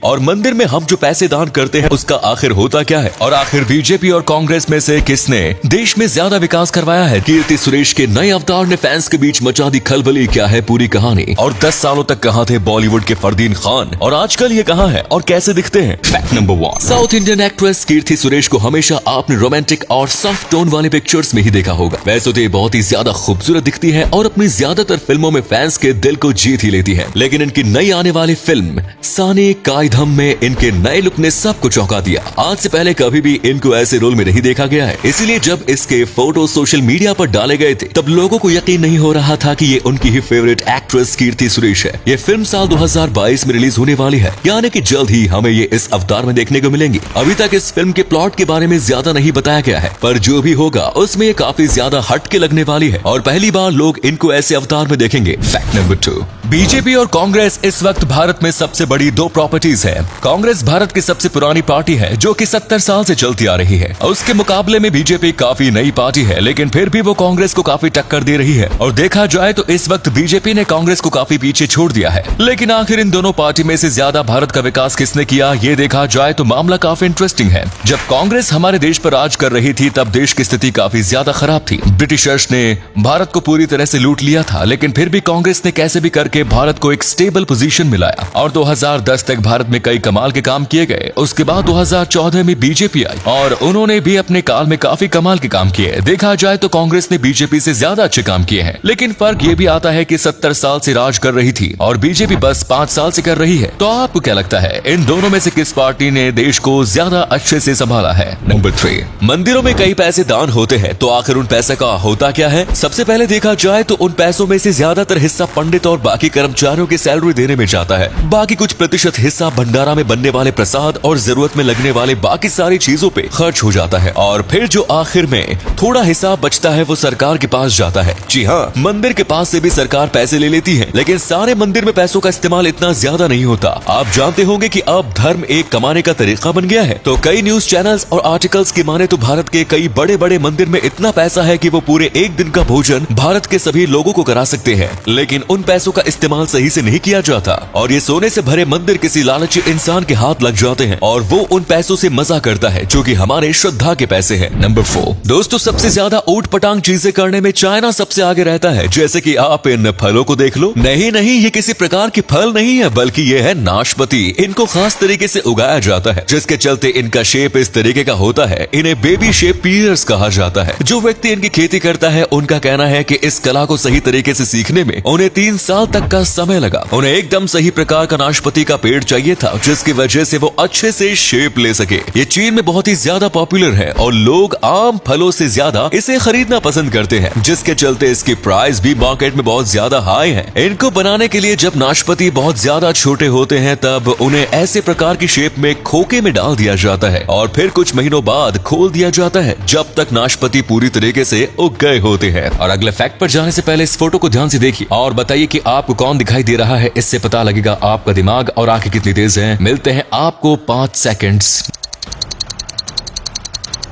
और मंदिर में हम जो पैसे दान करते हैं उसका आखिर होता क्या है, और आखिर बीजेपी और कांग्रेस में से किसने देश में ज्यादा विकास करवाया है। कीर्ति सुरेश के नए अवतार ने फैंस के बीच मचा दी खलबली, क्या है पूरी कहानी, और 10 सालों तक कहां थे बॉलीवुड के फरदीन खान और आजकल ये कहां है और कैसे दिखते हैं। Fact number 1, south Indian actress Keerthy Suresh को हमेशा आपने रोमांटिक और सॉफ्ट टोन वाले पिक्चर्स में ही देखा होगा। वैसे तो ये बहुत ही ज्यादा खूबसूरत दिखती है और अपनी ज्यादातर फिल्मों में फैंस के दिल को जीत ही लेती है, लेकिन इनकी नई आने वाली फिल्म साने कायधम में इनके नए लुक ने सबको चौंका दिया। आज से पहले कभी भी इनको ऐसे रोल में नहीं देखा गया है, इसीलिए जब इसके फोटो सोशल मीडिया पर डाले गए थे तब लोगों को यकीन नहीं हो रहा था कि ये उनकी ही फेवरेट एक्ट्रेस कीर्ति सुरेश है। ये फिल्म साल 2022 में रिलीज होने वाली है, यानी कि जल्द ही हमें ये इस अवतार में देखने को मिलेंगी। अभी तक इस फिल्म के प्लॉट के बारे में ज्यादा नहीं बताया गया है, पर जो भी होगा उसमें ये काफी ज्यादा हटके लगने वाली है और पहली बार लोग इनको ऐसे अवतार में देखेंगे। फैक्ट नंबर 2, बीजेपी और कांग्रेस इस वक्त भारत में सबसे बड़ी दो प्रॉपर्टीज है। कांग्रेस भारत की सबसे पुरानी पार्टी है जो कि 70 साल से चलती आ रही है, और उसके मुकाबले में बीजेपी काफी नई पार्टी है, लेकिन फिर भी वो कांग्रेस को काफी टक्कर दे रही है। और देखा जाए तो इस वक्त बीजेपी ने कांग्रेस को काफी पीछे छोड़ दिया है, लेकिन आखिर इन दोनों पार्टी में से ज्यादा भारत का विकास किसने किया, ये देखा जाए तो मामला काफी इंटरेस्टिंग है। जब कांग्रेस हमारे देश पर राज कर रही थी तब देश की स्थिति काफी ज्यादा खराब थी। ब्रिटिशर्स ने भारत को पूरी तरह से लूट लिया था, लेकिन फिर भी कांग्रेस ने कैसे भी करके भारत को एक स्टेबल पोजीशन में लाया और 2010 तक भारत में कई कमाल के काम किए गए। उसके बाद 2014 में बीजेपी आई और उन्होंने भी अपने काल में काफी कमाल के काम किए। देखा जाए तो कांग्रेस ने बीजेपी से ज्यादा अच्छे काम किए हैं, लेकिन फर्क ये भी आता है कि 70 साल से राज कर रही थी और बीजेपी बस 5 साल से कर रही है। तो आपको क्या लगता है इन दोनों में से किस पार्टी ने देश को ज्यादा अच्छे से संभाला है। नंबर 3, मंदिरों में कई पैसे दान होते हैं, तो आखिर उन पैसे का होता क्या है। सबसे पहले देखा जाए तो उन पैसों में से ज्यादातर हिस्सा पंडित और बाकी कर्मचारियों की सैलरी देने में जाता है। बाकी कुछ प्रतिशत हिस्सा भंडारा में बनने वाले प्रसाद और जरूरत में लगने वाले बाकी सारी चीजों पे खर्च हो जाता है, और फिर जो आखिर में थोड़ा हिस्सा बचता है वो सरकार के पास जाता है। जी हाँ, मंदिर के पास से भी सरकार पैसे ले लेती है, लेकिन सारे मंदिर में पैसों का इस्तेमाल इतना ज्यादा नहीं होता। आप जानते होंगे कि अब धर्म एक कमाने का तरीका बन गया है, तो कई न्यूज चैनल्स और आर्टिकल्स की माने तो भारत के कई बड़े बड़े मंदिर में इतना पैसा है कि वो पूरे एक दिन का भोजन भारत के सभी लोगों को करा सकते हैं, लेकिन उन पैसों का इस्तेमाल सही से नहीं किया जाता और ये सोने से भरे मंदिर किसी लालची इंसान के हाथ लग जाते हैं और वो उन पैसों से मजा करता है जो कि हमारे श्रद्धा के पैसे हैं। नंबर 4, दोस्तों सबसे ज्यादा ऊट पटांग चीजें करने में चाइना सबसे आगे रहता है, जैसे कि आप इन फलों को देख लो। नहीं, ये किसी प्रकार की फल नहीं है, बल्कि ये है नाशपाती। इनको खास तरीके से उगाया जाता है, जिसके चलते इनका शेप इस तरीके का होता है। इन्हें बेबी शेप पीयर्स कहा जाता है। जो व्यक्ति इनकी खेती करता है उनका कहना है कि इस कला को सही तरीके से सीखने में उन्हें 3 साल तक का समय लगा। उन्हें एकदम सही प्रकार का नाशपाती का पेड़ चाहिए था, जिसकी वजह से वो अच्छे से शेप ले सके। ये चीन में बहुत ही ज्यादा पॉपुलर है और लोग आम फलों से ज्यादा इसे खरीदना पसंद करते हैं, जिसके चलते इसकी प्राइस भी मार्केट में बहुत ज्यादा हाई है। इनको बनाने के लिए जब नाशपाती बहुत ज्यादा छोटे होते हैं तब उन्हें ऐसे प्रकार की शेप में खोखे में डाल दिया जाता है और फिर कुछ महीनों बाद खोल दिया जाता है, जब तक नाशपाती पूरी तरीके से उग गए होते हैं। और अगले फैक्ट पर जाने से पहले इस फोटो को ध्यान से देखिए और बताइए कि आपको कौन दिखाई दे रहा है। इससे पता लगेगा आपका दिमाग और आंखें कितनी तेज हैं। मिलते हैं आपको 5 सेकंड्स।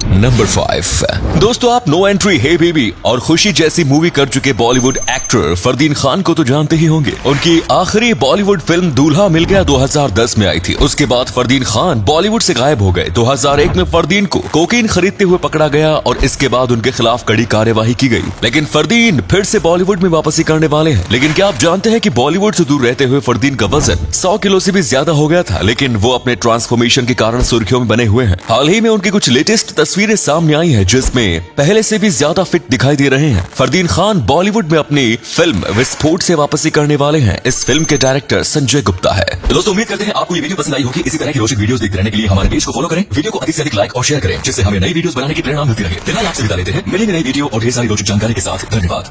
नंबर 5, दोस्तों आप नो एंट्री, हे बेबी और खुशी जैसी मूवी कर चुके बॉलीवुड एक्टर फरदीन खान को तो जानते ही होंगे। उनकी आखिरी बॉलीवुड फिल्म दूल्हा मिल गया 2010 में आई थी। उसके बाद फरदीन खान बॉलीवुड से गायब हो गए। 2001 में फरदीन को कोकीन खरीदते हुए पकड़ा गया और इसके बाद उनके खिलाफ कड़ी कार्यवाही की गई, लेकिन फरदीन फिर से बॉलीवुड में वापसी करने वाले हैं। लेकिन क्या आप जानते हैं कि बॉलीवुड से दूर रहते हुए फरदीन का वजन 100 किलो से भी ज्यादा हो गया था, लेकिन वो अपने ट्रांसफॉर्मेशन के कारण सुर्खियों में बने हुए हैं। हाल ही में उनकी कुछ लेटेस्ट तस्वीरें सामने आई है जिसमें पहले से भी ज्यादा फिट दिखाई दे रहे हैं। फरदीन खान बॉलीवुड में अपनी फिल्म विस्फोट से वापसी करने वाले हैं। इस फिल्म के डायरेक्टर संजय गुप्ता है। तो दोस्तों उम्मीद करते हैं आपको ये वीडियो पसंद आई होगी। इसी तरह की रोचक वीडियोस देखते रहने के लिए हमारे पेज को फॉलो करें, वीडियो को अधिक से अधिक लाइक और शेयर करें, जिससे हमें नई वीडियोस बनाने की प्रेरणा मिलती रहे। फिलहाल आपसे विदा लेते हैं, मिलेंगे नई वीडियो और ढेर सारी रोचक जानकारी के साथ। धन्यवाद।